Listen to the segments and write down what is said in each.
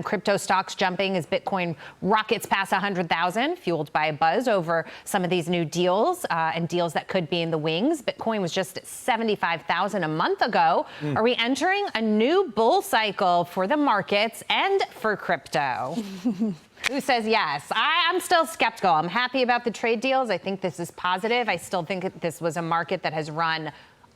Crypto stocks jumping as Bitcoin rockets past 100,000, fueled by a buzz over some of these new deals and deals that could be in the wings. Bitcoin was just at 75,000 a month ago. Are we entering a new bull cycle for the markets and for crypto? Who says yes? I'm still skeptical. I'm happy about the trade deals. I think this is positive. I still think this was a market that has run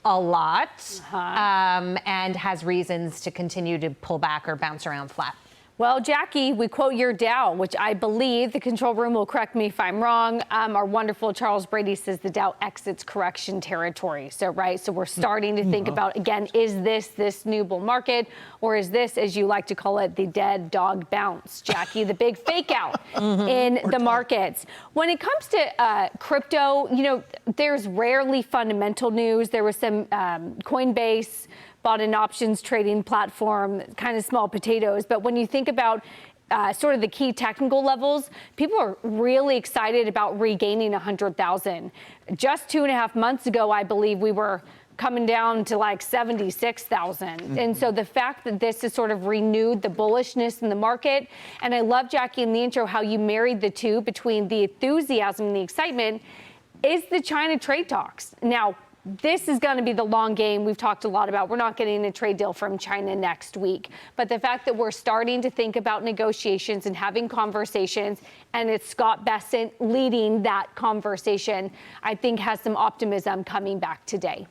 a lot and has reasons to continue to pull back or bounce around flat. Well, Jackie, we quote your Dow, which I believe, the control room will correct me if I'm wrong. Our wonderful Charles Brady says the Dow exits correction territory. So we're starting to think about, again, is this new bull market, or is this, as you like to call it, the dead dog bounce, Jackie, the big fake out in the markets? When it comes to crypto, there's rarely fundamental news. There was some Coinbase bought an options trading platform, kind of small potatoes. But when you think about sort of the key technical levels, people are really excited about regaining 100,000. Just 2.5 months ago, I believe we were coming down to like 76,000. And so the fact that this has sort of renewed the bullishness in the market, and I love, Jackie, in the intro, how you married the two between the enthusiasm and the excitement, is the China trade talks. Now, this is going to be the long game we've talked a lot about. We're not getting a trade deal from China next week. But the fact that we're starting to think about negotiations and having conversations, and it's Scott Bessent leading that conversation, I think has some optimism coming back today.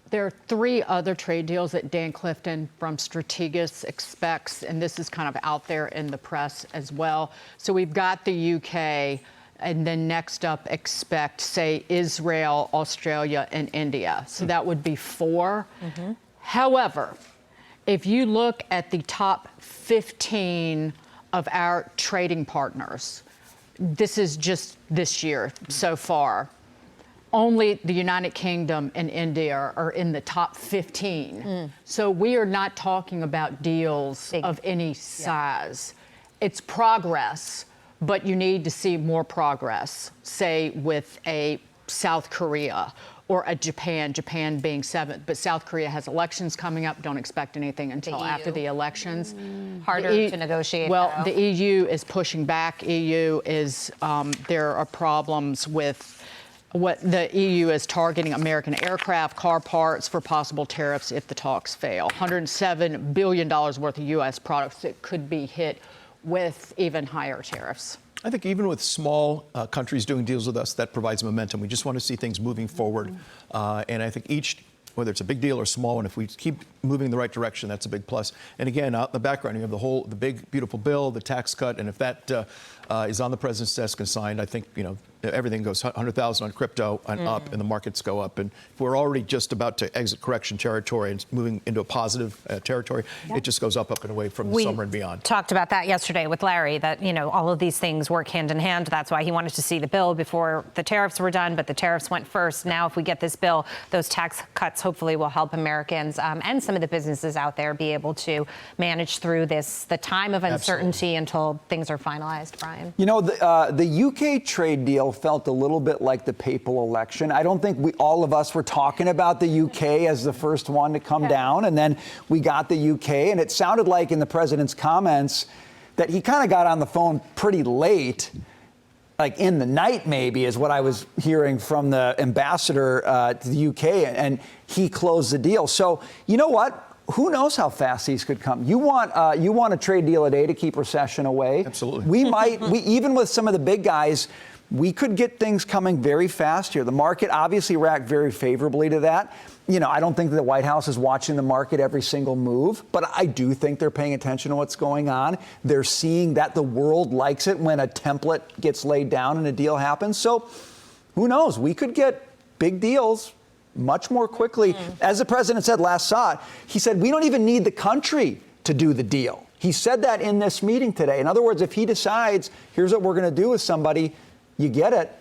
There are 3 other trade deals that Dan Clifton from Strategas expects, and this is kind of out there in the press as well. So we've got the UK. And then next up, expect, say, Israel, Australia, and India. So that would be 4. However, if you look at the top 15 of our trading partners, this is just this year so far, only the United Kingdom and India are in the top 15. So we are not talking about deals of any size. It's progress. But you need to see more progress, say, with a South Korea or a Japan being 7th. But South Korea has elections coming up. Don't expect anything until after the elections. Harder to negotiate. Well, the EU is pushing back. EU is, there are problems with what the EU is targeting American aircraft, car parts for possible tariffs if the talks fail. $107 billion worth of U.S. products that could be hit with even higher tariffs. I think even with small countries doing deals with us, that provides momentum. We just want to see things moving forward. And I think each, whether it's a big deal or small one, if we keep moving in the right direction, that's a big plus. And again, out in the background, you have the big, beautiful bill, the tax cut. And if that is on the president's desk and signed, I think, everything goes 100,000 on crypto and up, and the markets go up. And if we're already just about to exit correction territory and moving into a positive territory, it just goes up and away from the summer and beyond. Talked about that yesterday with Larry, that, all of these things work hand in hand. That's why he wanted to see the bill before the tariffs were done, but the tariffs went first. Now, if we get this bill, those tax cuts hopefully will help Americans and some of the businesses out there be able to manage through the time of uncertainty until things are finalized, Brian. The UK trade deal felt a little bit like the papal election. I don't think all of us were talking about the UK as the first one to come down, and then we got the UK, and it sounded like in the president's comments that he kind of got on the phone pretty late, like in the night maybe, is what I was hearing from the ambassador to the UK, and he closed the deal. So you know what? Who knows how fast these could come? You want a trade deal a day to keep recession away? Absolutely. We even with some of the big guys, we could get things coming very fast here. The market obviously react very favorably to that. I don't think that the White House is watching the market every single move, but I do think they're paying attention to what's going on. They're seeing that the world likes it when a template gets laid down and a deal happens. So who knows? We could get big deals much more quickly. As the president said last he said, we don't even need the country to do the deal. He said that in this meeting today. In other words, if he decides, here's what we're going to do with somebody, you get it,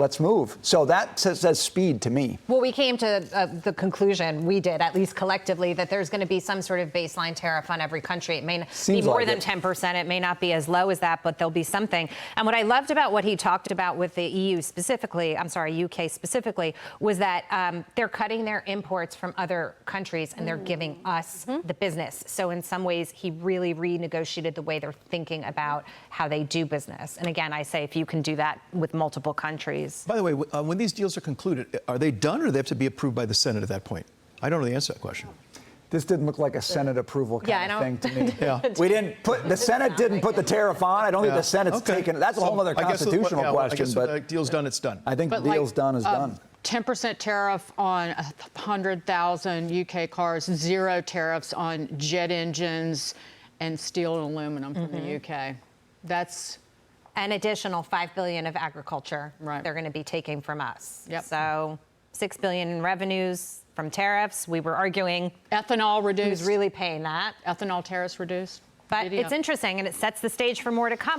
let's move. So that says speed to me. Well, we came to the conclusion, we did, at least collectively, that there's going to be some sort of baseline tariff on every country. It may be more than 10%. It may not be as low as that, but there'll be something. And what I loved about what he talked about with the EU specifically, UK specifically, was that they're cutting their imports from other countries and they're giving us the business. So in some ways, he really renegotiated the way they're thinking about how they do business. And again, I say if you can do that with multiple countries. By the way, when these deals are concluded, are they done or do they have to be approved by the Senate at that point? I don't know the answer to that question. This didn't look like a Senate approval kind of thing to me. Yeah. The Senate didn't put the tariff on. I don't think the Senate's taken, that's a whole other constitutional question. I guess but if the deal's done, it's done. I think the deal's done is done. 10% tariff on 100,000 UK cars, 0 tariffs on jet engines and steel and aluminum from the UK. That's An additional $5 billion of agriculture they're going to be taking from us. Yep. So $6 billion in revenues from tariffs. We were arguing ethanol reduced. who's really paying that. Ethanol tariffs reduced. But it's interesting, and it sets the stage for more to come.